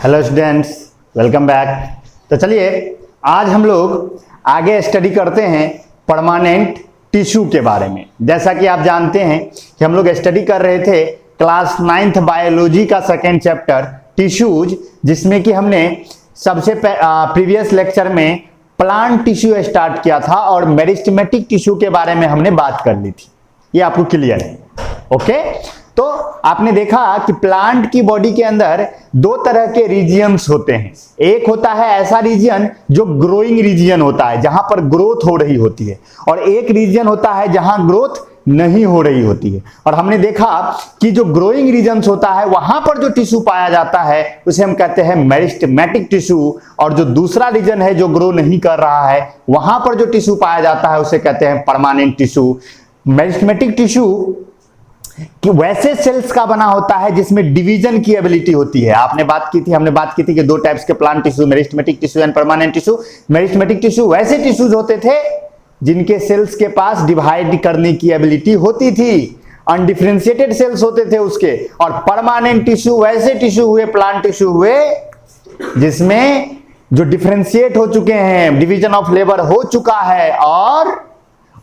Hello students, welcome back. तो चलिए आज हम लोग आगे स्टडी करते हैं परमानेंट टिश्यू के बारे में। जैसा कि आप जानते हैं कि हम लोग स्टडी कर रहे थे क्लास 9th बायोलॉजी का सेकेंड चैप्टर टिश्यूज, जिसमें कि हमने सबसे प्रीवियस लेक्चर में प्लांट टिश्यू स्टार्ट किया था और मेरिस्टेमेटिक टिश्यू के बारे में हमने बात कर ली थी। ये आपको क्लियर है? ओके। तो आपने देखा कि प्लांट की बॉडी के अंदर दो तरह के रीजियंस होते हैं। एक होता है ऐसा रीजन जो ग्रोइंग रीजन होता है, जहां पर ग्रोथ हो रही होती है, और एक रीजन होता है जहां ग्रोथ नहीं हो रही होती है। और हमने देखा कि जो ग्रोइंग रीजन्स होता है वहां पर जो टिश्यू पाया जाता है उसे हम कहते हैं मेरिस्टेमेटिक टिश्यू, और जो दूसरा रीजन है जो ग्रो नहीं कर रहा है वहां पर जो टिश्यू पाया जाता है उसे कहते हैं परमानेंट टिश्यू। मेरिस्टेमेटिक टिश्यू कि वैसे सेल्स का बना होता है जिसमें डिवीजन की एबिलिटी होती है। हमने बात की थी कि दो टाइप्स के plant tissue, meristematic tissue and permanent tissue. Meristematic tissue वैसे टिश्यूज होते थे जिनके सेल्स के पास डिवाइड करने की एबिलिटी होती थी, अनडिफरेंशिएटेड सेल्स होते थे उसके। और परमानेंट टिश्यू वैसे टिश्यू हुए, प्लांट टिश्यू हुए जिसमें जो डिफरेंशिएट हो चुके हैं, डिवीजन ऑफ लेबर हो चुका है और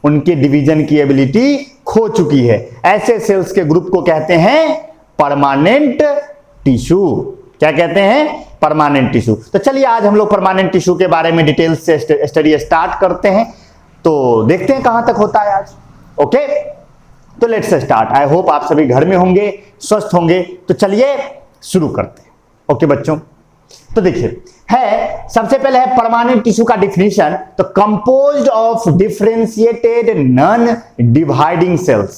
उनके डिवीजन की एबिलिटी खो चुकी है। ऐसे सेल्स के ग्रुप को कहते हैं परमानेंट टिश्यू। क्या कहते हैं? Permanent tissue. तो चलिए आज हम लोग परमानेंट टिश्यू के बारे में डिटेल्स से स्टडी स्टार्ट करते हैं। तो देखते हैं कहां तक होता है आज। ओके, तो लेट्स स्टार्ट। आई होप आप सभी घर में होंगे, स्वस्थ होंगे। तो चलिए शुरू करते हैं। ओके बच्चों, तो देखिए है सबसे पहले है परमानेंट टिश्यू का डिफिनीशन। तो composed of differentiated non dividing cells,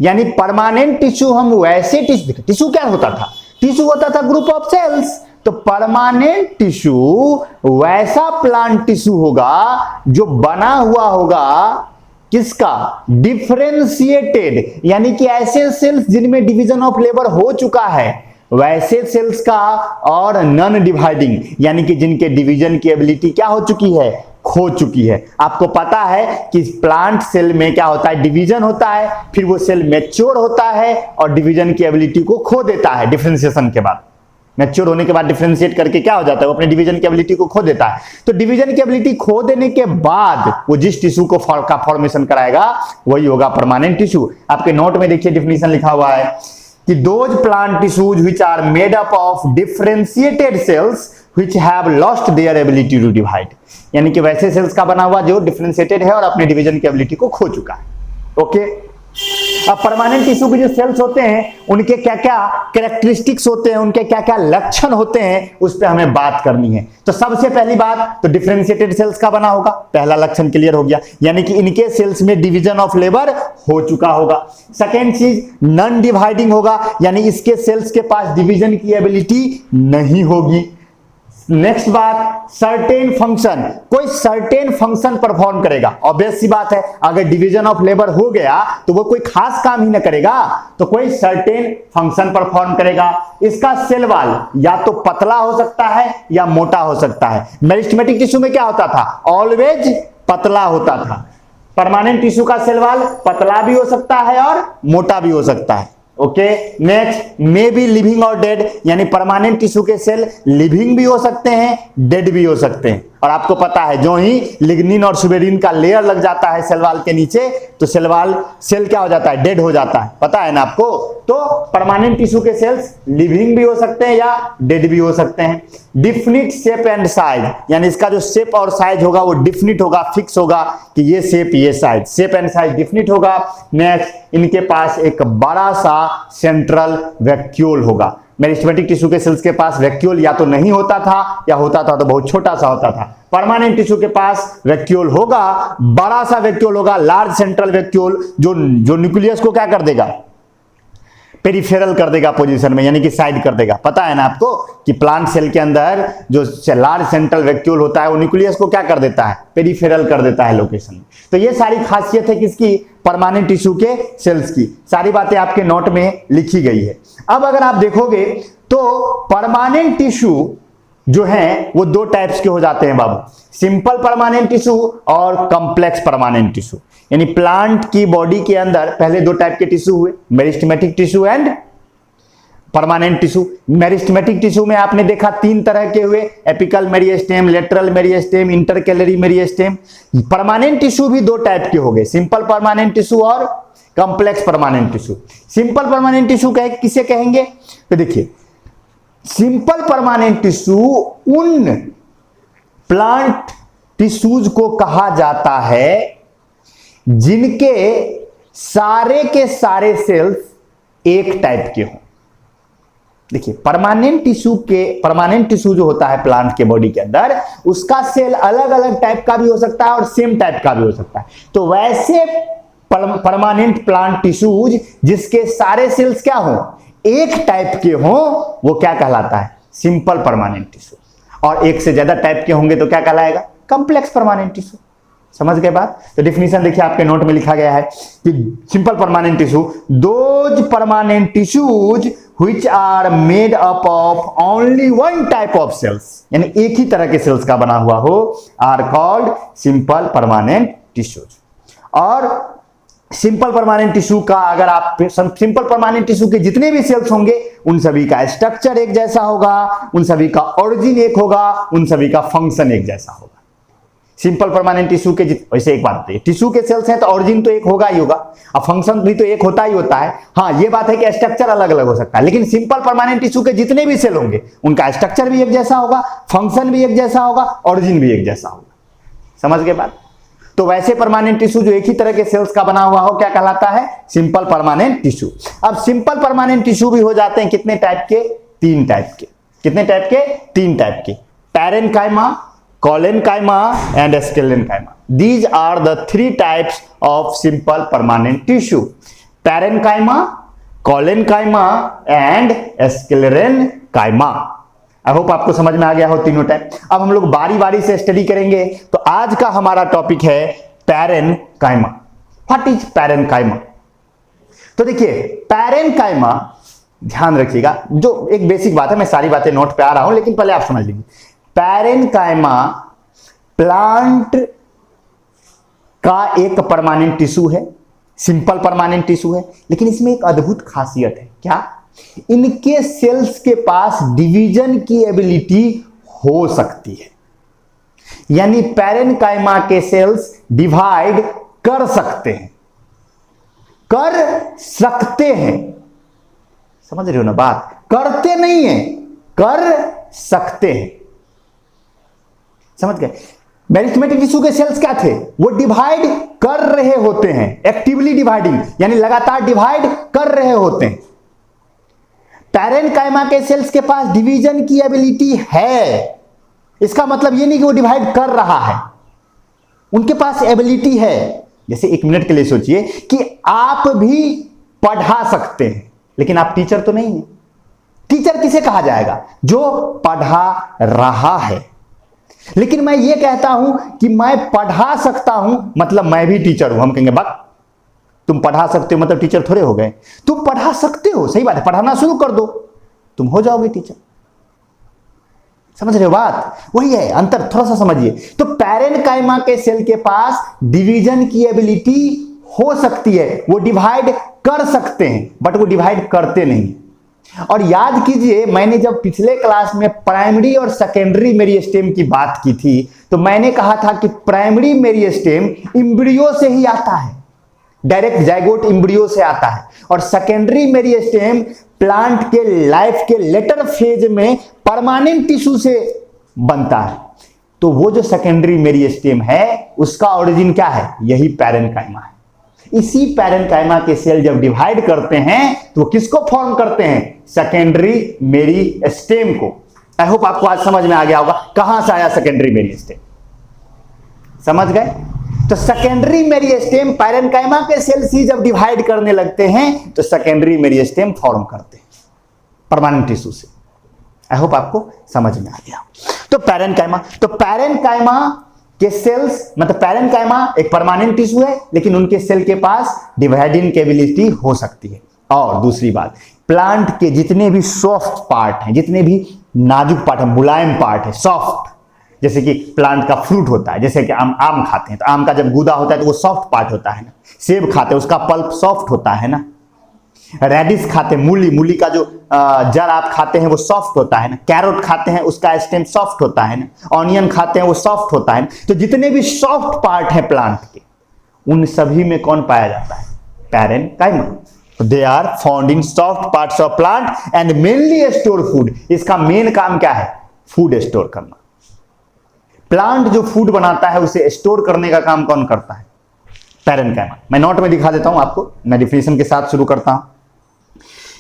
यानी परमानेंट टिश्यू हम वैसे टिश्यू क्या होता था? टिश्यू होता था ग्रुप ऑफ सेल्स। तो परमानेंट टिश्यू वैसा प्लांट टिश्यू होगा जो बना हुआ होगा किसका? डिफरेंशिएटेड, यानी कि ऐसे सेल्स जिनमें डिवीजन ऑफ लेबर हो चुका है वैसे सेल्स का, और नॉन डिवाइडिंग, यानी कि जिनके डिवीजन की एबिलिटी क्या हो चुकी है? खो चुकी है। आपको पता है कि प्लांट सेल में क्या होता है? डिवीजन होता है, फिर वो सेल मैच्योर होता है और डिवीजन की एबिलिटी को खो देता है डिफरेंशिएशन के बाद। मैच्योर होने के बाद डिफरेंशिएट करके क्या हो जाता है? वो अपने डिवीजन की एबिलिटी को खो देता है। तो डिवीजन की एबिलिटी खो देने के बाद वो जिस टिश्यू को फॉर्मेशन कराएगा वही होगा परमानेंट टिश्यू। आपके नोट में देखिए डिफिनीशन लिखा हुआ है कि those plant tissues which are made up of differentiated cells which have lost their ability to divide, यानी कि वैसे सेल्स का बना हुआ जो डिफरेंशिएटेड है और अपने डिवीजन की एबिलिटी को खो चुका है। ओके, अब परमानेंट टिश्यू के जो सेल्स होते हैं उनके क्या क्या कैरेक्टरिस्टिक्स होते हैं, उनके क्या क्या लक्षण होते हैं, उस पर हमें बात करनी है। तो सबसे पहली बात तो डिफरेंशिएटेड सेल्स का बना होगा, पहला लक्षण क्लियर हो गया, यानी कि इनके सेल्स में डिवीजन ऑफ लेबर हो चुका होगा। सेकेंड चीज नॉन डिवाइडिंग होगा, यानी इसके सेल्स के पास डिवीजन की एबिलिटी नहीं होगी। नेक्स्ट बात सर्टेन फंक्शन, कोई सर्टेन फंक्शन परफॉर्म करेगा। ऑब्वियस सी बात है, अगर डिवीजन ऑफ लेबर हो गया तो वो कोई खास काम ही ना करेगा, तो कोई सर्टेन फंक्शन परफॉर्म करेगा। इसका सेल वॉल या तो पतला हो सकता है या मोटा हो सकता है। मेरिस्टेमेटिक टिश्यू में क्या होता था? ऑलवेज पतला होता था। परमानेंट टिश्यू का सेल वॉल पतला भी हो सकता है और मोटा भी हो सकता है। Okay, next may be living और डेड, यानी परमानेंट टिश्यू के सेल लिविंग भी हो सकते हैं, डेड भी हो सकते हैं। और आपको पता है जो ही लिग्निन और सुबेरिन का लेयर लग जाता है सेल वॉल के नीचे तो सेल क्या हो जाता है? डेड हो जाता है। पता है ना आपको? तो परमानेंट टिश्यू के सेल्स लिविंग भी हो सकते हैं या डेड भी हो सकते हैं। डिफिनिट शेप एंड साइज, यानी इसका जो शेप और साइज होगा वो डिफिनिट होगा, फिक्स होगा कि ये शेप ये size, shape and size definite होगा। नेक्स्ट इनके पास एक बड़ा सा सेंट्रल वैक्यूल होगा। मेरिस्टेमेटिक टिश्यू के सेल्स के पास वैक्यूल या तो नहीं होता था या होता था तो बहुत छोटा सा होता था। परमानेंट टिश्यू के पास वैक्यूल होगा, बड़ा सा वैक्यूल होगा, लार्ज सेंट्रल वैक्यूल, जो न्यूक्लियस को क्या कर देगा? पेरिफेरल कर देगा पोजीशन में, यानी कि साइड कर देगा। पता है ना आपको कि प्लांट सेल के अंदर जो लार्ज सेंट्रल वैक्यूल होता है वो न्यूक्लियस को क्या कर देता है? पेरिफेरल कर देता है लोकेशन में। तो ये सारी खासियत है किसकी? परमानेंट टिश्यू के सेल्स की। सारी बातें आपके नोट में लिखी गई है। अब अगर आप देखोगे तो परमानेंट टिश्यू जो है वो दो टाइप्स के हो जाते हैं बाबू, सिंपल परमानेंट टिश्यू और कॉम्प्लेक्स परमानेंट टिश्यू। यानी प्लांट की बॉडी के अंदर पहले दो टाइप के टिश्यू हुए, meristematic tissue and permanent tissue. Meristematic tissue में आपने देखा तीन तरह के हुए, apical meristem, lateral meristem, intercalary meristem. Permanent tissue भी दो टाइप के हो गए, सिंपल परमानेंट टिश्यू और complex permanent tissue. Simple permanent tissue किसे कहेंगे? तो देखिए, सिंपल परमानेंट टिश्यू उन प्लांट टिश्यूज को कहा जाता है जिनके सारे के सारे सेल्स एक टाइप के हों। देखिए, परमानेंट टिश्यू जो होता है प्लांट के बॉडी के अंदर, उसका सेल अलग अलग टाइप का भी हो सकता है और सेम टाइप का भी हो सकता है। तो वैसे परमानेंट प्लांट टिश्यूज जिसके सारे सेल्स क्या हो, एक टाइप के हों, वो क्या कहलाता है? Simple permanent tissue. और एक से ज्यादा टाइप के होंगे तो क्या कहलाएगा? Complex permanent tissue. समझ गए बात? तो डिफिनीशन देखिए, आपके नोट में लिखा गया है कि simple permanent tissue, those permanent tissues which are made up of only one type of cells, यानी एक ही तरह के सेल्स का बना हुआ हो, are called simple permanent tissues. और सिंपल परमानेंट टिश्यू का अगर आप सिंपल परमानेंट टिश्यू के जितने भी सेल्स होंगे उन सभी का स्ट्रक्चर एक जैसा होगा, उन सभी का ओरिजिन एक होगा, उन सभी का फंक्शन एक जैसा होगा। सिंपल परमानेंट टिश्यू के वैसे एक बात है, टिश्यू के सेल्स हैं तो ओरिजिन तो एक होगा ही होगा, और फंक्शन भी तो एक होता ही होता है। हाँ, ये बात है कि स्ट्रक्चर अलग अलग हो सकता है, लेकिन सिंपल परमानेंट टिश्यू के जितने भी सेल होंगे उनका स्ट्रक्चर भी एक जैसा होगा, फंक्शन भी एक जैसा होगा, ओरिजिन भी एक जैसा होगा। समझ गए बात? तो वैसे परमानेंट टिश्यू जो एक ही तरह के सेल्स का बना हुआ हो क्या कहलाता है? Simple permanent tissue. अब सिंपल परमानेंट टिश्यू भी हो जाते हैं कितने टाइप के? तीन टाइप के। कितने टाइप के? तीन टाइप के। Parenchyma, collenchyma and sclerenchyma. These are the three types of simple permanent tissue. Parenchyma, collenchyma and sclerenchyma. I hope आपको समझ में आ गया हो तीनों टाइप। अब हम लोग बारी बारी से स्टडी करेंगे। तो आज का हमारा टॉपिक है पैरेन्काइमा। What is parenchyma? तो देखिए, पैरेन्काइमा ध्यान रखिएगा, जो एक बेसिक बात है, मैं सारी बातें नोट पे आ रहा हूं लेकिन पहले आप समझ लीजिए। पैरेन्काइमा प्लांट का एक परमानेंट टिश्यू है, सिंपल परमानेंट टिश्यू है, लेकिन इसमें एक अद्भुत खासियत है। क्या? इनके सेल्स के पास डिवीजन की एबिलिटी हो सकती है, यानी पैरेन्काइमा के सेल्स डिवाइड कर सकते हैं। कर सकते हैं, समझ रहे हो ना बात? करते नहीं है, कर सकते हैं। समझ गए? मेरिस्टेमेटिक टिश्यू के सेल्स क्या थे? वो डिवाइड कर रहे होते हैं, एक्टिवली डिवाइडिंग, यानी लगातार डिवाइड कर रहे होते हैं। पैरेन्काइमा के सेल्स के पास डिवीजन की एबिलिटी है, इसका मतलब ये नहीं कि वो डिवाइड कर रहा है, उनके पास एबिलिटी है। जैसे एक मिनट के लिए सोचिए कि आप भी पढ़ा सकते हैं, लेकिन आप टीचर तो नहीं है। टीचर किसे कहा जाएगा? जो पढ़ा रहा है। लेकिन मैं ये कहता हूं कि मैं पढ़ा सकता हूं, मतलब मैं भी टीचर हूं। हम कहेंगे बक, तुम पढ़ा सकते हो मतलब टीचर थोड़े हो गए। तुम पढ़ा सकते हो, सही बात है, पढ़ाना शुरू कर दो, तुम हो जाओगे टीचर। समझ रहे हो बात? वही है अंतर, थोड़ा सा समझिए। तो पैरेन्काइमा के सेल के पास डिवीजन की एबिलिटी हो सकती है, वो डिवाइड कर सकते हैं, बट वो डिवाइड करते नहीं। और याद कीजिए, मैंने जब पिछले क्लास में प्राइमरी और सेकेंडरी मेरिस्टेम की बात की थी, तो मैंने कहा था कि प्राइमरी मेरिस्टेम एम्ब्रियो से ही आता है, डायरेक्ट जाइगोट एम्ब्रियो से आता है, और सेकेंडरी मेरिस्टेम प्लांट के लाइफ के लेटर फेज में परमानेंट टिश्यू से बनता है। तो वो जो सेकेंडरी मेरिस्टेम है उसका ओरिजिन क्या है? यही पैरेन्काइमा है। इसी पैरेन्काइमा के सेल जब डिवाइड करते हैं तो वो किसको फॉर्म करते हैं? सेकेंडरी मेरिस्टेम को। आई होप आपको आज समझ में आ गया होगा कहां से आया सेकेंडरी मेरिस्टेम। समझ गए? तो सेकेंडरी मेरिस्टेम पैरेन्काइमा के सेल्स ही जब डिवाइड करने लगते हैं तो सेकेंडरी मेरिस्टेम फॉर्म करते हैं परमानेंट टिश्यू से। आई होप आपको समझ में आ गया। तो पैरेन्काइमा के सेल्स, मतलब पैरेन्काइमा एक परमानेंट टिश्यू है, लेकिन उनके सेल के पास डिवाइडिंग कैपेबिलिटी हो सकती है। और दूसरी बात, प्लांट के जितने भी सॉफ्ट पार्ट हैं, जितने भी नाजुक पार्ट है, मुलायम पार्ट है, सॉफ्ट, जैसे कि प्लांट का फ्रूट होता है, जैसे कि आम खाते हैं तो आम का जब गूदा होता है तो वो सॉफ्ट पार्ट होता है ना। सेब खाते हैं उसका पल्प सॉफ्ट होता है ना। रेडिश खाते हैं, मूली, मूली का जो जड़ आप खाते हैं वो सॉफ्ट होता है ना। कैरोट खाते हैं उसका स्टेम सॉफ्ट होता है ना। ऑनियन खाते हैं वो सॉफ्ट होता है ना। तो जितने भी सॉफ्ट पार्ट हैं प्लांट के, उन सभी में कौन पाया जाता है? Parenchyma. They are found in soft parts of plant and mainly store food. इसका मेन काम क्या है? फूड स्टोर करना। प्लांट जो फूड बनाता है उसे स्टोर करने का काम कौन करता है? पैरेनकाइमा। मैं नोट में दिखा देता हूं आपको, मैं डिफिनेशन के साथ शुरू करता हूं।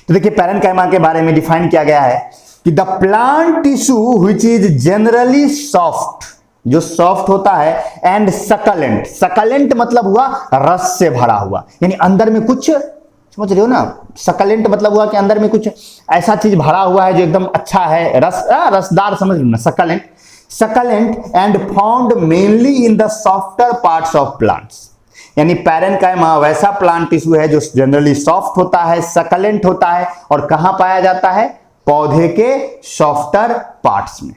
तो देखिए पैरेनकाइमा के बारे में डिफाइन किया गया है कि the plant tissue which is generally soft, जो सॉफ्ट होता है, एंड सकलेंट। सकलेंट मतलब हुआ रस से भरा हुआ, यानी अंदर में कुछ, समझ रहे हो ना, सकलेंट मतलब हुआ कि अंदर में कुछ ऐसा चीज भरा हुआ है जो एकदम अच्छा है, रसदार, समझ लो ना, succulent. Succulent and found mainly in the softer parts of plants. यानी पैरेनकाइमा वैसा प्लांट टिश्यू है जो जनरली सॉफ्ट होता है, सकलेंट होता है, और कहां पाया जाता है? पौधे के सॉफ्टर पार्ट्स में।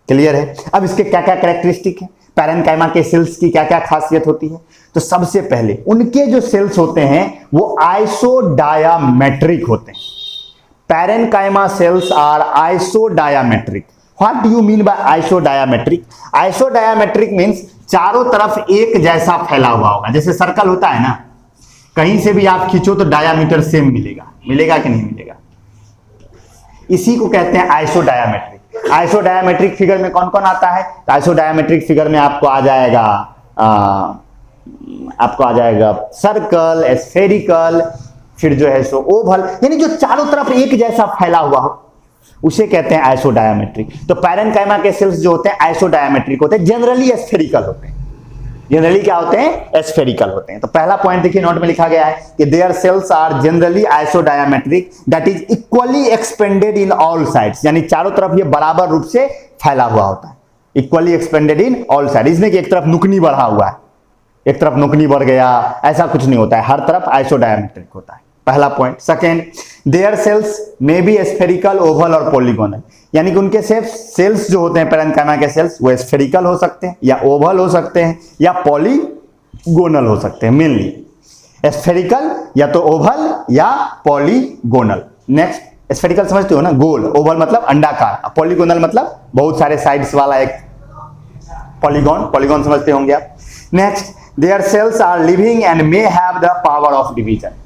क्लियर है? अब इसके क्या क्या कैरेक्टरिस्टिक है, पैरेनकाइमा के सेल्स की क्या क्या खासियत होती है? तो सबसे पहले उनके जो सेल्स होते हैं वो आइसोडायामेट्रिक होते हैं। Parenchyma cells are isodiametric. What do you mean by isodiametric? Isodiametric means चारों तरफ एक जैसा फैला हुआ होगा। जैसे सर्कल होता है ना, कहीं से भी आप खींचो तो डायामीटर सेम मिलेगा, मिलेगा कि नहीं मिलेगा? इसी को कहते हैं आइसोडायामेट्रिक। आइसोडायामेट्रिक फिगर में कौन कौन आता है? आइसोडायामेट्रिक फिगर में आपको आ जाएगा सर्कल, स्फेरिकल, फिर जो है सो ओवल, यानी जो चारों तरफ एक जैसा फैला हुआ हो उसे कहते हैं आइसोडायामेट्रिक। तो पैरेनकाइमा के सेल्स जो होते हैं आइसोडायामेट्रिक होते हैं, जनरली स्फेरिकल होते हैं। जनरली क्या होते हैं? स्फेरिकल होते हैं। तो पहला पॉइंट देखिए नोट में लिखा गया है कि their cells are generally isodiametric that is equally expanded in all sides. यानी चारों तरफ ये बराबर रूप से फैला हुआ होता है, equally expanded in all side. इसमें कि एक तरफ नुकनी बढ़ा हुआ है, एक तरफ नुकनी बढ़ गया, ऐसा कुछ नहीं होता है, हर तरफ आइसोडायामेट्रिक होता है। पहला point. Second, there cells may be spherical, oval और पॉलीगोनल। यानी कि उनके सेल्स जो होते हैं पैरेनकाइमा के सेल्स वो स्फेरिकल हो सकते हैं, या ओवल हो सकते हैं, या पॉलीगोनल हो सकते हैं। मेनली स्फेरिकल, या तो ओवल या पॉलीगोनल। नेक्स्ट, स्फेरिकल समझते हो ना, गोल। ओवल मतलब अंडाकार, पॉलीगोनल मतलब बहुत सारे साइड्स वाला एक पॉलीगोन समझते होंगे आप। Next, there cells are living and may have the power of division.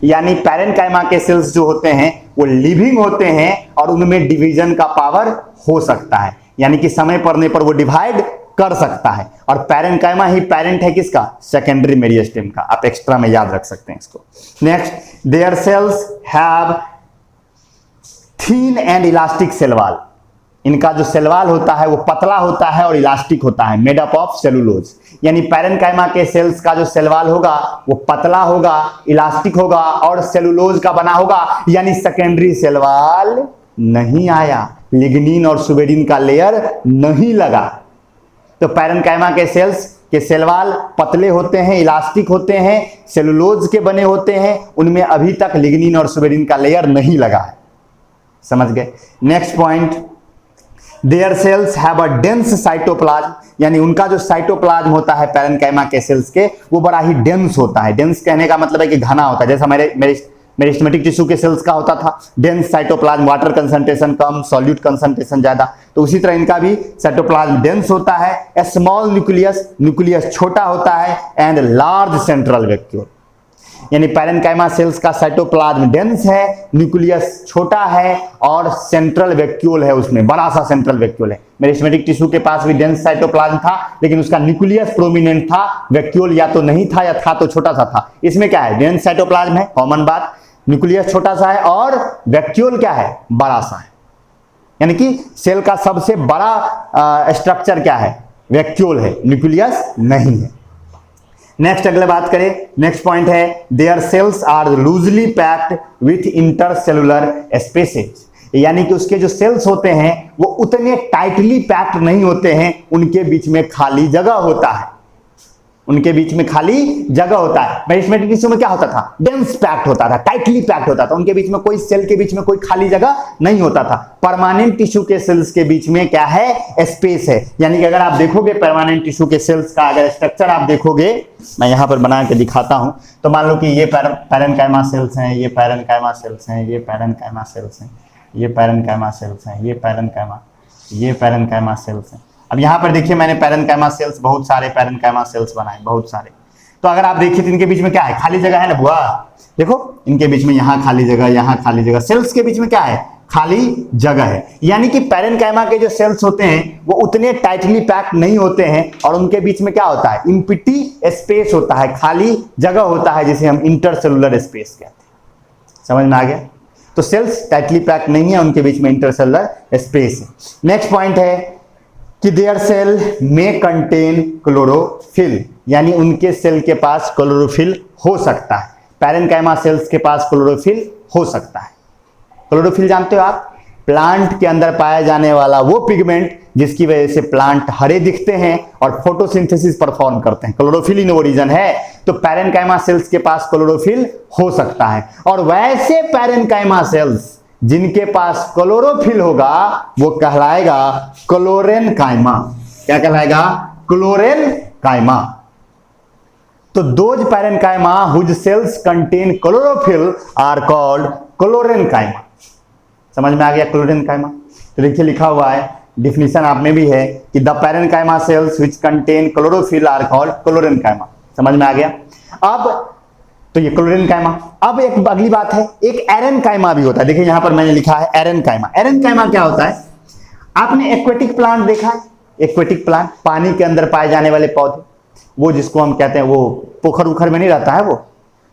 यानी पैरेनकाइमा के सेल्स जो होते हैं वो लिविंग होते हैं और उनमें डिवीजन का पावर हो सकता है, यानी कि समय पड़ने पर वो डिवाइड कर सकता है। और पैरेनकाइमा ही पेरेंट है किसका? सेकेंडरी मेरिस्टेम का। आप एक्स्ट्रा में याद रख सकते हैं इसको। Next, there cells have thin and elastic cell wall. इनका जो सेल वॉल होता है वो पतला होता है और इलास्टिक होता है, मेड अप ऑफ सेलुलोज। यानी पैरेनकाइमा के सेल्स का जो सेल वॉल होगा वो पतला होगा, इलास्टिक होगा और सेलुलोज का बना होगा। यानी सेकेंडरी सेल वॉल नहीं आया, लिग्निन और सुबेरिन का लेयर नहीं लगा। तो पैरेनकाइमा के सेल्स के सेल वॉल पतले होते हैं, इलास्टिक होते हैं, सेलुलोज के बने होते हैं, उनमें अभी तक लिग्निन और सुबेरिन का लेयर नहीं लगा है। समझ गए? Next point, there cells have a dense cytoplasm. यानी उनका जो साइटोप्लाज्म होता है पैरेनकाइमा के सेल्स के वो बड़ा ही डेंस होता है। डेंस कहने का मतलब है कि घना होता है, जैसा मेरिस्टेमेटिक टिश्यू के सेल्स का होता था डेंस साइटोप्लाज्म, वाटर कंसंट्रेशन कम, सॉल्यूट कंसंट्रेशन ज्यादा। तो उसी तरह इनका भी साइटोप्लाज्म डेंस होता है। स्मॉल न्यूक्लियस छोटा होता है, एंड लार्ज सेंट्रल वैक्यूल। यानी पैरेनकाइमा सेल्स का साइटोप्लाज्म डेंस है, न्यूक्लियस छोटा है और सेंट्रल वैक्यूल है, उसमें बड़ा सा सेंट्रल वैक्यूल है। मेरिस्टेमेटिक टिश्यू के पास भी डेंस साइटोप्लाज्म था, लेकिन उसका न्यूक्लियस प्रोमिनेंट था, वैक्यूल या तो नहीं था या था तो छोटा सा था। इसमें क्या है? डेंस साइटोप्लाज्म है, कॉमन बात। न्यूक्लियस छोटा सा है और वैक्यूल क्या है? बड़ा सा है। यानी कि सेल का सबसे बड़ा स्ट्रक्चर क्या है? वैक्यूल है, न्यूक्लियस नहीं है। नेक्स्ट अगले बात करें, नेक्स्ट पॉइंट है there cells are loosely packed with intercellular spaces. यानी कि उसके जो सेल्स होते हैं वो उतने टाइटली पैक्ड नहीं होते हैं, उनके बीच में खाली जगह होता है। उनके बीच में खाली जगह होता है। मेरिस्टेमेटिक टिश्यू में क्या होता था, डेंस पैक्ड होता था, टाइटली पैक्ड होता था, उनके बीच में कोई सेल के बीच में कोई खाली जगह नहीं होता था। परमानेंट टिश्यू के सेल्स के बीच में क्या है, स्पेस है। यानी कि अगर आप देखोगे परमानेंट टिश्यू के सेल्स का अगर स्ट्रक्चर आप देखोगे, मैं यहां पर बना के दिखाता हूं, तो मान लो कि ये पैरेन्काइमा सेल्स हैं, ये पैरेन्काइमा सेल्स हैं, ये पैरेन्काइमा सेल्स हैं, ये पैरेन्काइमा सेल्स हैं, ये पैरेन्काइमा सेल्स हैं। अब यहाँ पर देखिए मैंने पैरेन्काइमा सेल्स, बहुत सारे पैरेन्काइमा सेल्स बनाए, बहुत सारे। तो अगर आप देखिए तो इनके बीच में क्या है, खाली जगह है ना बुआ, देखो इनके बीच में यहाँ खाली जगह, यहाँ खाली जगह, सेल्स के बीच में क्या है, खाली जगह है। यानी कि पैरेन्काइमा के जो सेल्स होते हैं वो उतने टाइटली पैक्ड नहीं होते हैं और उनके बीच में क्या होता है, इम्पिटी स्पेस होता है, खाली जगह होता है, जिसे हम इंटरसेलुलर स्पेस कहते हैं। समझ में आ गया? तो सेल्स टाइटली पैक्ड नहीं है, उनके बीच में इंटरसेलुलर स्पेस है। नेक्स्ट पॉइंट है कि देयर सेल में कंटेन क्लोरोफिल, यानी उनके सेल के पास क्लोरोफिल हो सकता है। पैरेन्काइमा सेल्स के पास क्लोरोफिल हो सकता है। क्लोरोफिल जानते हो आप, प्लांट के अंदर पाया जाने वाला वो पिगमेंट जिसकी वजह से प्लांट हरे दिखते हैं और फोटोसिंथेसिस परफॉर्म करते हैं, क्लोरोफिल इन ओरिजिन है। तो पैरेन्काइमा सेल्स के पास क्लोरोफिल हो सकता है। और वैसे पैरेन्काइमा सेल्स जिनके पास क्लोरोफिल होगा वो कहलाएगा क्लोरेन्काइमा। क्या कहलाएगा, क्लोरेन्काइमा। तो those parenchyma whose cells contain chlorophyll are called chlorenchyma. समझ में आ गया क्लोरेन्काइमा? तो देखिए लिखा हुआ है, डिफिनीशन आप में भी है कि the parenchyma cells which contain chlorophyll are called chlorenchyma. समझ में आ गया? अब तो ये क्लोरेन्काइमा। अब एक अगली बात है, एक एरेन्काइमा भी होता है। देखिए यहां पर मैंने लिखा है एरेन्काइमा। एरेन्काइमा क्या होता है, आपने एक्वेटिक प्लांट देखा है? एक्वेटिक प्लांट, पानी के अंदर पाए जाने वाले पौधे, वो जिसको हम कहते हैं, वो पोखर उखर में नहीं रहता है, वो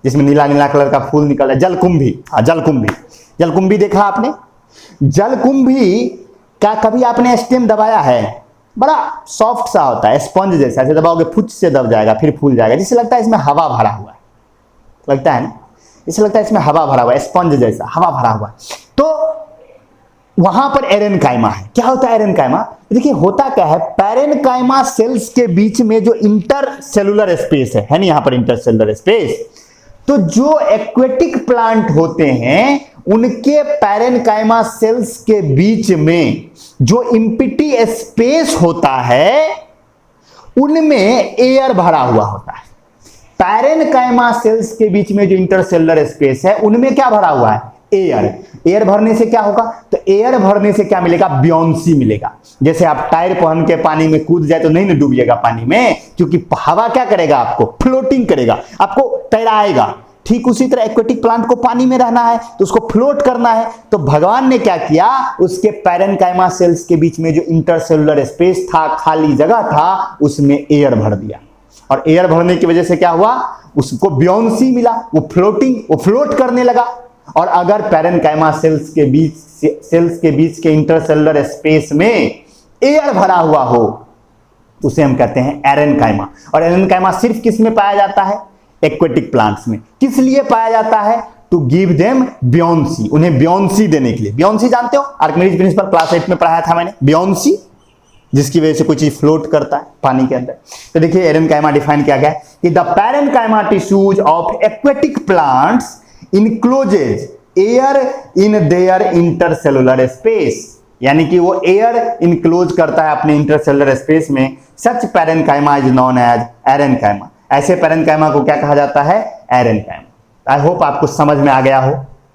जिसमें नीला नीला कलर का फूल निकल है, जलकुंभी। हाँ, जलकुंभी। जलकुंभी देखा आपने? जलकुंभी का कभी आपने स्टेम दबाया है? बड़ा सॉफ्ट सा होता है, स्पंज जैसा, ऐसे दबाओगे फुच से दब जाएगा, फिर फूल जाएगा, जिससे लगता है इसमें हवा भरा हुआ है, लगता है ना, इसे लगता है इसमें हवा भरा हुआ है, स्पंज जैसा हवा भरा हुआ है। तो वहां पर एरेन्काइमा है। क्या होता है एरेन्काइमा? देखिए होता क्या है, पैरेन्काइमा सेल्स के बीच में जो इंटरसेलुलर स्पेस है ना, यहां पर इंटरसेलुलर स्पेस, तो जो एक्वेटिक प्लांट होते हैं उनके पैरेन्काइमा सेल्स के बीच में जो इम्पिटी स्पेस होता है उनमें एयर भरा हुआ होता है। पैरेन्काइमा सेल्स के बीच में जो इंटरसेलुलर स्पेस है उनमें क्या भरा हुआ है, एयर। एयर भरने से क्या होगा, तो एयर भरने से क्या मिलेगा, ब्योंसी मिलेगा। जैसे आप टायर पहन के पानी में कूद जाए तो नहीं ना डूबिएगा पानी में, क्योंकि हवा क्या करेगा, आपको फ्लोटिंग करेगा, आपको तैराएगा। ठीक उसी तरह एक्वेटिक प्लांट को पानी में रहना है तो उसको फ्लोट करना है, तो भगवान ने क्या किया, उसके पैरेन्काइमा सेल्स के बीच में जो इंटरसेलुलर स्पेस था, खाली जगह था, उसमें एयर भर दिया। और एयर भरने की वजह से क्या हुआ, उसको ब्योंसी मिला, वो फ्लोट करने लगा। और अगर पैरेन्काइमा सेल्स के बीच के इंटरसेलुलर स्पेस में एयर भरा हुआ हो तो उसे हम कहते हैं एरेन्काइमा। और एरेन्काइमा सिर्फ किस में पाया जाता है, एक्वेटिक प्लांट्स में। किस लिए पाया जाता है, टू गिव देम ब्योंसी, उन्हें ब्योंसी देने के लिए। ब्योंसी जानते हो, आर्किमिडीज प्रिंसिपल क्लास 8 में पढ़ाया था मैंने, ब्योंसी, जिसकी वजह से कोई चीज फ्लोट करता है पानी के अंदर। तो देखिए एरेन्काइमा डिफाइन किया गया है कि the parenchyma tissues of aquatic plants encloses air in their intercellular space, यानी कि वो एयर इनक्लोज करता है अपने इंटरसेलुलर स्पेस में। Such parenchyma is known as aerenchyma. ऐसे पैरेन्काइमा को क्या कहा जाता है, एरेन्काइमा। आई होप आपको समझ में आ गया हो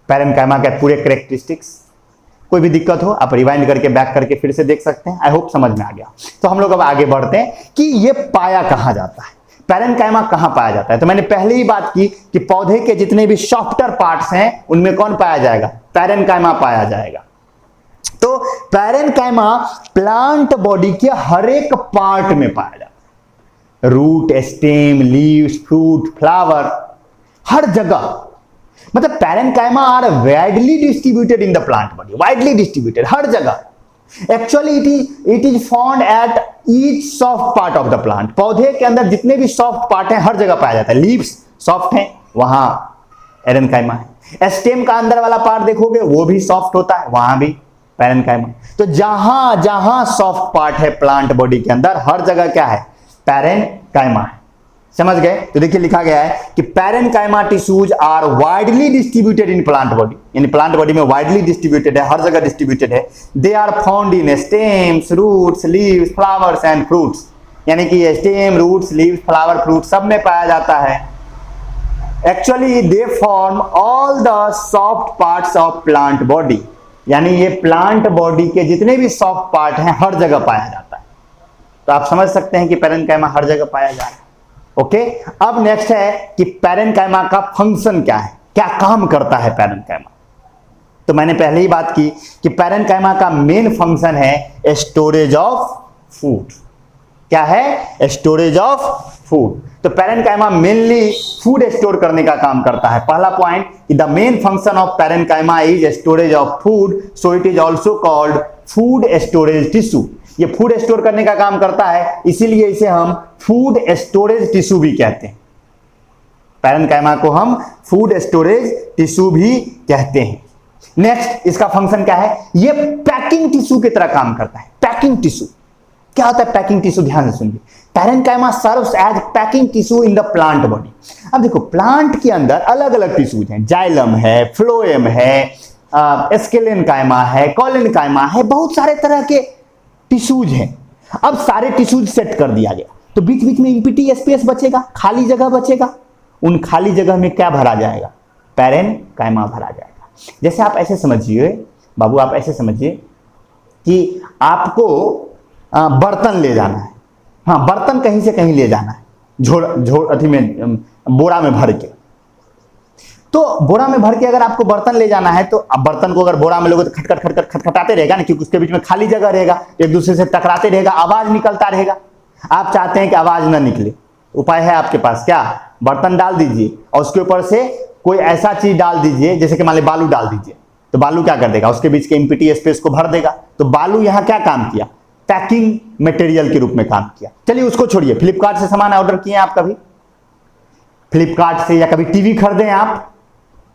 पैरेन्काइमा के पूरे कैरेक्टरिस्टिक्स। कोई भी दिक्कत हो आप रिवाइंड करके बैक करके फिर से देख सकते हैं। आई होप समझ में आ गया। तो हम लोग अब आगे बढ़ते हैं कि ये पाया कहां जाता है, पैरेन्काइमा कहां पाया जाता है। तो मैंने पहले ही बात की कि पौधे के जितने भी सॉफ्टर पार्ट्स हैं उनमें कौन पाया जाएगा, पैरेन्काइमा पाया जाएगा। तो पैरेन्काइमा प्लांट बॉडी के हर एक पार्ट में पाया जाता है, root, stem, leaves, fruit, flower, हर जगह। मतलब parenchyma are widely distributed in the plant body, widely distributed हर जगह। Actually it is found at each soft part of the plant. पौधे के अंदर जितने भी सॉफ्ट पार्ट हैं हर जगह पाया जाता है। लीव्स सॉफ्ट हैं, वहां पैरेन्काइमा है। स्टेम का अंदर वाला पार्ट देखोगे वो भी सॉफ्ट होता है, वहां भी पैरेन्काइमा। तो जहां जहां सॉफ्ट पार्ट है प्लांट बॉडी के अंदर हर जगह क्या है, पैरेन्काइमा है। समझ गए? तो देखिए लिखा गया है कि parenchyma tissues are widely distributed in plant body, यानी प्लांट बॉडी में वाइडली डिस्ट्रीब्यूटेड है, हर जगह डिस्ट्रीब्यूटेड है। They are found in stems, roots, leaves, flowers and fruits, यानी कि stem, roots, leaves, flower, fruit सब में पाया जाता है। Actually they form all the soft parts of plant body, यानी ये प्लांट बॉडी के जितने भी सॉफ्ट पार्ट हैं हर जगह पाया जाता है। तो आप समझ सकते हैं कि पैरेन्काइमा हर जगह पाया जा रहा है। ओके, अब नेक्स्ट है कि पैरेन्काइमा का फंक्शन क्या है, क्या काम करता है पैरेन्काइमा। तो मैंने पहले ही बात की कि पैरेन्काइमा का मेन फंक्शन है स्टोरेज ऑफ फूड। क्या है? Storage of food. तो पैरेन्काइमा मेनली फूड स्टोर करने का काम करता है। पहला पॉइंट कि the main function of parenchyma is storage of food, so it is also called food storage tissue. ये फूड स्टोर करने का काम करता है, इसीलिए इसे हम फूड स्टोरेज टिश्यू भी कहते हैं। पैरेन्काइमा को हम फूड स्टोरेज टिश्यू भी कहते हैं। नेक्स्ट इसका फंक्शन क्या है? ये पैकिंग टिश्यू की तरह काम करता है। पैकिंग टिश्यू क्या होता है? पैकिंग टिश्यू ध्यान से सुनिए। Parenchyma serves as packing tissue in the plant body. अब देखो प्लांट के अंदर अलग अलग टिश्यूज हैं, जाइलम है, फ्लोएम है, स्केलेन्काइमा है, कॉलेन्काइमा है, बहुत सारे तरह के टिश्यूज हैं। अब सारे टिश्यूज सेट कर दिया गया तो बीच बीच में एम्प्टी स्पेस बचेगा, खाली जगह बचेगा। उन खाली जगह में क्या भरा जाएगा? पैरेन्काइमा भरा जाएगा। जैसे आप ऐसे समझिए बाबू, आप ऐसे समझिए कि आपको बर्तन ले जाना है। हाँ, बर्तन कहीं से कहीं ले जाना है, झोड़ में बोरा में भर के। तो बोरा में भर के अगर आपको बर्तन ले जाना है तो अब बर्तन को अगर बोरा में लोगे तो खटखट खटखट खटखटाते रहेगा ना, क्योंकि उसके बीच में खाली जगह रहेगा, एक दूसरे से टकराते रहेगा, आवाज निकलता रहेगा। आप चाहते हैं कि आवाज ना निकले, उपाय है आपके पास, क्या? बर्तन डाल दीजिए और उसके ऊपर से कोई ऐसा चीज डाल दीजिए, जैसे कि मान लीजिए बालू डाल दीजिए, तो बालू क्या कर देगा? उसके बीच के एम्प्टी स्पेस को भर देगा। तो बालू यहाँ क्या काम किया? पैकिंग मटेरियल के रूप में काम किया। चलिए उसको छोड़िए, फ्लिपकार्ट से सामान ऑर्डर किए आप कभी? फ्लिपकार्ट से, या कभी टीवी खरीदे आप?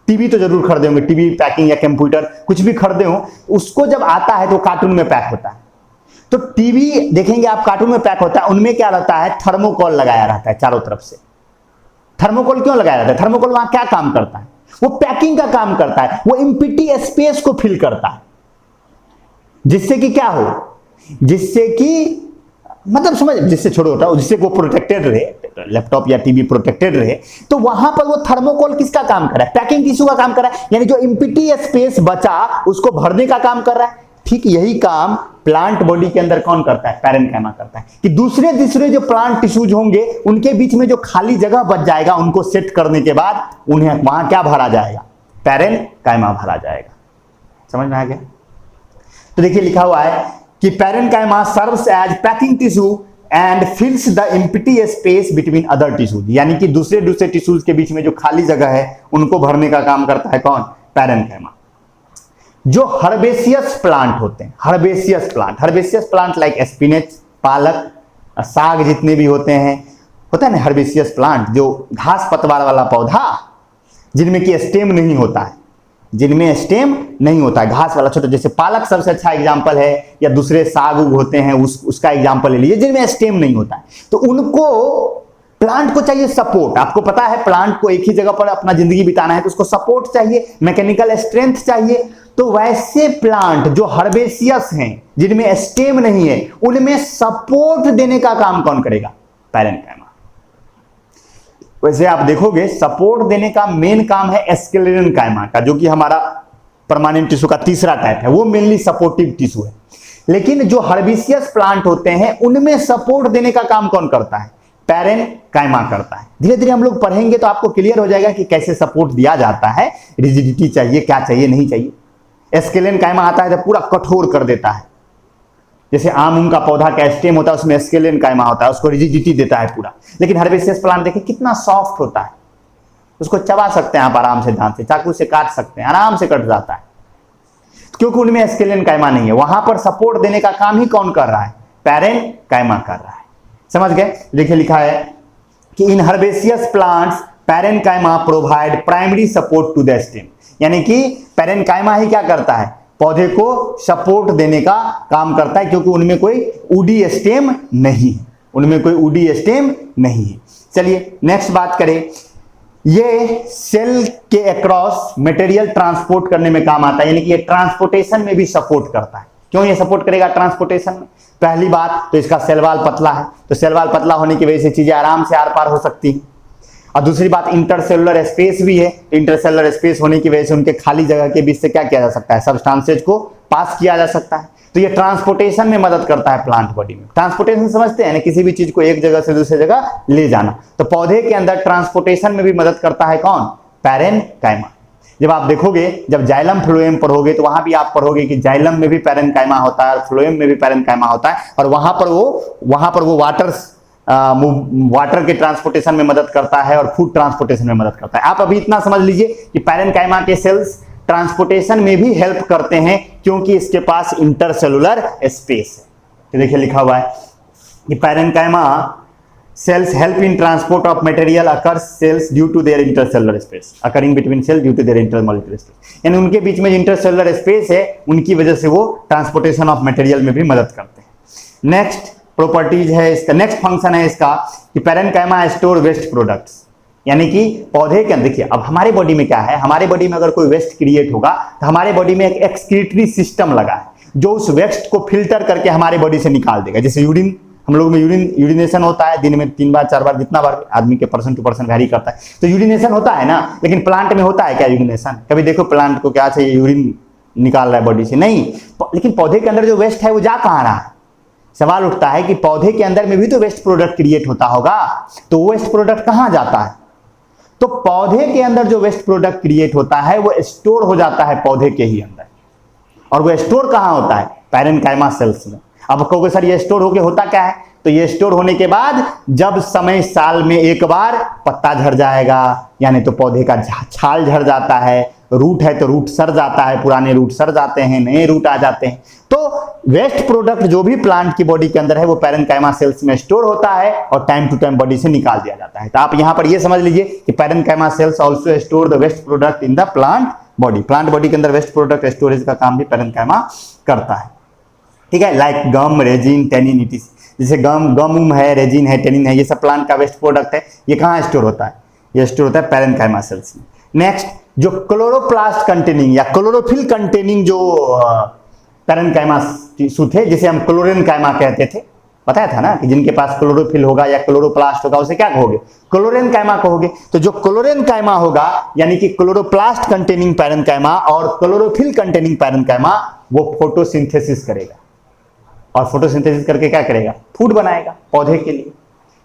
टीवी तो जरूर खरीदे होंगे, टीवी पैकिंग या कंप्यूटर कुछ भी खरीदे हो, उसको जब आता है तो कार्टून में पैक होता है। तो टीवी देखेंगे आप कार्टून में पैक होता है, उनमें क्या रहता है? थर्मोकोल लगाया रहता है चारों तरफ से। थर्मोकोल क्यों लगाया रहता है? थर्मोकोल वहां क्या काम करता है? वो पैकिंग का काम करता है, वो एम्प्टी स्पेस को फिल करता है, जिससे कि क्या हो, जिससे कि मतलब समझ, जिससे छोड़ो होता है, जिससे वो प्रोटेक्टेड रहे, लैपटॉप या टीवी प्रोटेक्टेड रहे। तो वहां पर वो थर्मोकोल किसका काम कर रहा है? पैकिंग टिश्यू का काम कर रहा है, यानी जो एम्प्टी स्पेस बचा उसको भरने का काम कर रहा है। ठीक यही काम प्लांट बॉडी के अंदर कौन करता है? पैरेन्काइमा करता है, कि दूसरे जो प्लांट टिश्यूज होंगे उनके बीच में जो खाली जगह बच जाएगा, उनको सेट करने के बाद उन्हें वहां क्या भरा जाएगा? पैरेन्काइमा भरा जाएगा। समझ में आ गया? तो देखिए लिखा हुआ है कि parenchyma serves as packing tissue and fills the empty space between other tissues, यानी कि दूसरे टिश्यूज के बीच में जो खाली जगह है उनको भरने का काम करता है कौन? पैरेन्काइमा। जो हर्बेशियस प्लांट होते हैं, हर्बेशियस प्लांट लाइक स्पिनच, पालक, साग जितने भी होते हैं, होता है ना हर्बेशियस प्लांट, जो घास पतवार वाला पौधा जिनमें कि स्टेम नहीं होता है, जिनमें स्टेम नहीं होता है, घास वाला छोटा, जैसे पालक सबसे अच्छा एग्जांपल है, या दूसरे साग उग होते हैं उसका एग्जांपल ले लीजिए, जिनमें स्टेम नहीं होता है। तो उनको, प्लांट को चाहिए सपोर्ट। आपको पता है प्लांट को एक ही जगह पर अपना जिंदगी बिताना है तो उसको सपोर्ट चाहिए, मैकेनिकल स्ट्रेंथ चाहिए। तो वैसे प्लांट जो हर्बेशियस हैं, जिनमें स्टेम नहीं है, उनमें सपोर्ट देने का काम कौन करेगा? पैरेन्काइमा। वैसे आप देखोगे सपोर्ट देने का मेन काम है स्केलेन्काइमा का, जो कि हमारा परमानेंट टिश्यू का तीसरा टाइप है, वो मेनली सपोर्टिव टिश्यू है। लेकिन जो हर्बेशियस प्लांट होते हैं उनमें सपोर्ट देने का काम कौन करता है? पैरेन्काइमा करता है। धीरे धीरे हम लोग पढ़ेंगे तो आपको क्लियर हो जाएगा कि कैसे सपोर्ट दिया जाता है, रिजिडिटी चाहिए, क्या चाहिए, नहीं चाहिए। स्केलेन्काइमा आता है तो पूरा कठोर कर देता है, जैसे आम का पौधा का स्टेम होता है उसमें स्केलेन्काइमा होता है, उसको रिजिडिटी देता है पूरा। लेकिन हर्बेशियस प्लांट देखिए कितना सॉफ्ट होता है, उसको चबा सकते हैं आप आराम से, दांत से, चाकू से काट सकते हैं, आराम से कट जाता है, क्योंकि उनमें स्केलेन्काइमा नहीं है। वहां पर सपोर्ट देने का काम ही कौन कर रहा है? पैरेन्काइमा कर रहा है। समझ गए? देखिए लिखा है कि in herbaceous plants parenchyma provide primary support to the stem, यानी कि पैरेन्काइमा ही क्या करता है? पौधे को सपोर्ट देने का काम करता है, क्योंकि उनमें कोई उडी स्टेम नहीं है, उनमें कोई उडी स्टेम नहीं है। चलिए नेक्स्ट बात करें, ये सेल के अक्रॉस मटेरियल ट्रांसपोर्ट करने में काम आता है, यानी कि ये ट्रांसपोर्टेशन में भी सपोर्ट करता है। क्यों ये सपोर्ट करेगा ट्रांसपोर्टेशन में? पहली बात तो इसका सेल वॉल पतला है, तो सेल वॉल पतला होने की वजह से चीजें आराम से आर पार हो सकती हैं। और दूसरी बात इंटरसेलुलर स्पेस भी है, इंटरसेलुलर स्पेस होने की वजह से उनके खाली जगह के बीच से क्या किया जा सकता है, सब्सटेंसेज को पास किया जा सकता है। तो ये ट्रांसपोर्टेशन में मदद करता है प्लांट बॉडी में। ट्रांसपोर्टेशन समझते हैं ना, किसी भी चीज को एक जगह से दूसरी जगह ले जाना। तो पौधे के अंदर ट्रांसपोर्टेशन में भी मदद करता है कौन, पैरेनकाइमा। जब आप देखोगे, जब जाइलम फ्लोएम पढ़ोगे तो वहां भी आप पढ़ोगे कि जाइलम में भी पैरेनकाइमा होता है और फ्लोएम में भी पैरेनकाइमा होता है, और वहां पर वो वाटर के ट्रांसपोर्टेशन में मदद करता है और फूड ट्रांसपोर्टेशन में मदद करता है। आप अभी इतना समझ लीजिए कि पैरेनकाइमा के सेल्स ट्रांसपोर्टेशन में भी हेल्प करते हैं, क्योंकि इसके पास इंटरसेलुलर स्पेस है। तो देखिए लिखा हुआ है कि parenchyma cells help in transport of material occurs cells due to their intercellular space occurring between cells due to their intermolecular space, यानी उनके बीच में इंटरसेलुलर स्पेस है, उनकी वजह से वो ट्रांसपोर्टेशन ऑफ मटेरियल में भी मदद करते हैं। नेक्स्ट प्रॉपर्टीज है इसका, नेक्स्ट फंक्शन है इसका कि पैरेनकाइमा स्टोर वेस्ट प्रोडक्ट्स, यानी कि पौधे के अंदर, देखिए अब हमारे बॉडी में क्या है, हमारे बॉडी में अगर कोई वेस्ट क्रिएट होगा तो हमारे बॉडी में एक एक्सक्रीटरी सिस्टम लगा है जो उस वेस्ट को फिल्टर करके हमारे बॉडी से निकाल देगा। जैसे यूरिन, हम लोग में यूरिनेशन होता है दिन में 3 बार 4 बार, जितना बार आदमी के पर्सन टू पर्सन वैरी करता है, तो यूरिनेशन होता है ना। लेकिन प्लांट में होता है क्या यूरिनेशन? कभी देखो प्लांट को क्या चाहिए, यूरिन निकाल रहा है बॉडी से, नहीं। लेकिन पौधे के अंदर जो वेस्ट है वो जा कहाँ रहा है? सवाल उठता है कि पौधे के अंदर में भी तो वेस्ट प्रोडक्ट क्रिएट होता होगा, तो वो वेस्ट प्रोडक्ट कहाँ जाता है? तो पौधे के अंदर जो वेस्ट प्रोडक्ट क्रिएट होता है वो स्टोर हो जाता है पौधे के ही अंदर। और वो स्टोर कहाँ होता है? पैरेनकाइमा सेल्स में। अब कहोगे सर ये स्टोर होके होता क्या है? तो ये स्टोर होने के बाद जब समय साल में एक बार पत्ता झड़ जाएगा, यानी तो पौधे का छाल झड़ जाता है, रूट है तो रूट सड़ जाता है, पुराने रूट सड़ जाते हैं, नए रूट आ जाते हैं। तो वेस्ट प्रोडक्ट जो भी प्लांट की बॉडी के अंदर है वो पैरेनकाइमा सेल्स में स्टोर होता है और टाइम टू टाइम बॉडी से निकाल दिया जाता है। तो आप यहां पर ये समझ लीजिए कि parenchyma cells also store the waste product in the plant body. Plant body के अंदर वेस्ट प्रोडक्ट स्टोरेज का काम भी पैरेनकाइमा करता है। ठीक है, लाइक गम, रेजिन, टेनिन, इटिस। जैसे गम है, रेजिन है, टेनिन है, ये सब प्लांट का वेस्ट प्रोडक्ट है। ये कहाँ स्टोर होता है? ये स्टोर होता है पैरेनकाइमा सेल्स में। नेक्स्ट, जो क्लोरोप्लास्ट कंटेनिंग या क्लोरोफिल कंटेनिंग जो पैरेनकाइमा टिश्यू थे, जिसे हम क्लोरेनकाइमा कहते थे, बताया था ना कि जिनके पास क्लोरोफिल होगा या क्लोरोप्लास्ट होगा उसे क्या कहोगे? क्लोरेनकाइमा कहोगे। तो जो क्लोरेनकाइमा होगा, यानी कि क्लोरोप्लास्ट कंटेनिंग पैरेनकाइमा और क्लोरोफिल कंटेनिंग पैरेनकाइमा, वो फोटोसिंथेसिस करेगा। और फोटोसिंथेसिस करके क्या करेगा? फूड बनाएगा पौधे के लिए।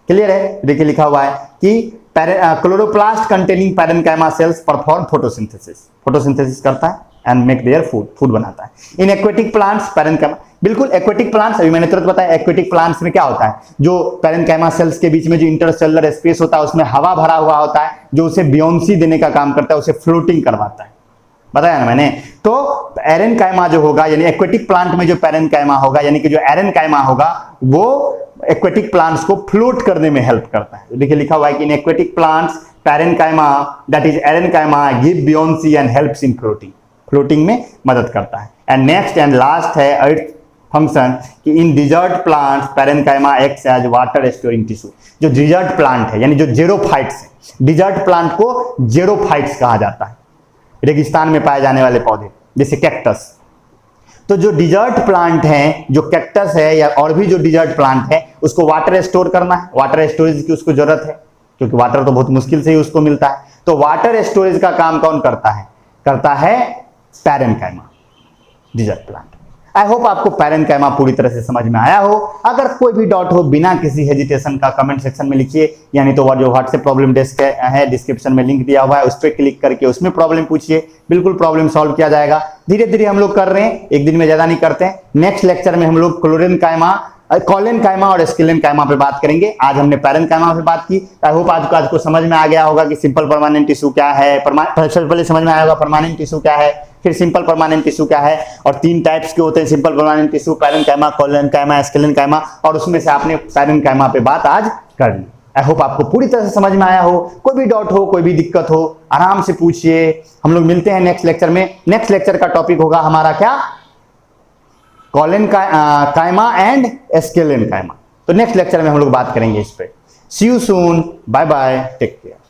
क्लियर है? देखिए लिखा हुआ है कि chloroplast containing parenchyma cells perform photosynthesis, photosynthesis करता है एंड मेक देयर फूड बनाता है। इन एक्वेटिक प्लांट्स पैरेनकाइमा, बिल्कुल एक्वेटिक प्लांट्स, अभी मैंने तुरंत बताया एक्वेटिक प्लांट्स में क्या होता है, जो पैरेनकाइमा सेल्स के बीच में जो इंटरसेलुलर स्पेस होता है उसमें हवा भरा हुआ होता है, जो उसे बियोंसी देने का काम करता है, उसे फ्लोटिंग करवाता है। बताया ना मैंने। तो पैरेनकाइमा जो होगा, यानी एक्वेटिक प्लांट में जो पैरेनकाइमा होगा, यानी कि जो एरेनकाइमा होगा, वो एक्वेटिक प्लांट्स को फ्लोट करने में हेल्प करता है। देखिए लिखा हुआ है कि in aquatic plants parenchyma that is aerenchyma give buoyancy and helps in floating, floating में मदद करता है। एंड नेक्स्ट एंड लास्ट है अर्थ फंक्शन कि in desert plants parenchyma acts as water storing tissue. जो डिजर्ट प्लांट है, यानी जो जेरोफाइट्स है, डिजर्ट प्लांट को जेरोफाइट्स कहा जाता है, रेगिस्तान में पाए जाने वाले पौधे, जैसे कैक्टस। तो जो डिजर्ट प्लांट हैं, जो कैक्टस है या और भी जो डिजर्ट प्लांट है, उसको वाटर स्टोर करना है, वाटर स्टोरेज की उसको जरूरत है, क्योंकि वाटर तो बहुत मुश्किल से ही उसको मिलता है। तो वाटर स्टोरेज का काम कौन करता है? करता है parenchyma, desert plant. I hope आपको पैरेनकाइमा पूरी तरह से समझ में आया हो। अगर कोई भी डाउट हो, बिना किसी हेजिटेशन का कमेंट सेक्शन में लिखिए, यानी तो जो व्हाट्सएप प्रॉब्लम डेस्क है डिस्क्रिप्शन में लिंक दिया हुआ है, उस पर क्लिक करके उसमें प्रॉब्लम पूछिए, बिल्कुल प्रॉब्लम सॉल्व किया जाएगा। धीरे धीरे हम लोग कर रहे हैं, एक दिन में ज्यादा नहीं करते हैं। नेक्स्ट लेक्चर में हम लोग क्लोरेनकाइमा, कॉलेनकाइमा और स्केलेनकाइमा पे बात करेंगे। आज हमने पैरेनकाइमा पे बात की। आई होप आज को समझ में आ गया होगा कि सिंपल परमानेंट टिश्यू क्या है, सबसे पहले समझ में आया होगा परमानेंट टिश्यू क्या है, फिर सिंपल परमानेंट टिश्यू क्या है, और 3 टाइप्स के होते हैं simple permanent tissue, parenchyma, collenchyma, sclerenchyma, और उसमें से आपने पैरेनकाइमा पे बात आज कर ली। आई होप आपको पूरी तरह से समझ में आया हो। कोई भी डाउट हो, कोई भी दिक्कत हो, आराम से पूछिए। हम लोग मिलते हैं नेक्स्ट लेक्चर में। नेक्स्ट लेक्चर का टॉपिक होगा हमारा क्या? Collenchyma and sclerenchyma. तो नेक्स्ट लेक्चर में हम लोग बात करेंगे इस पे। See you soon, bye bye, take care.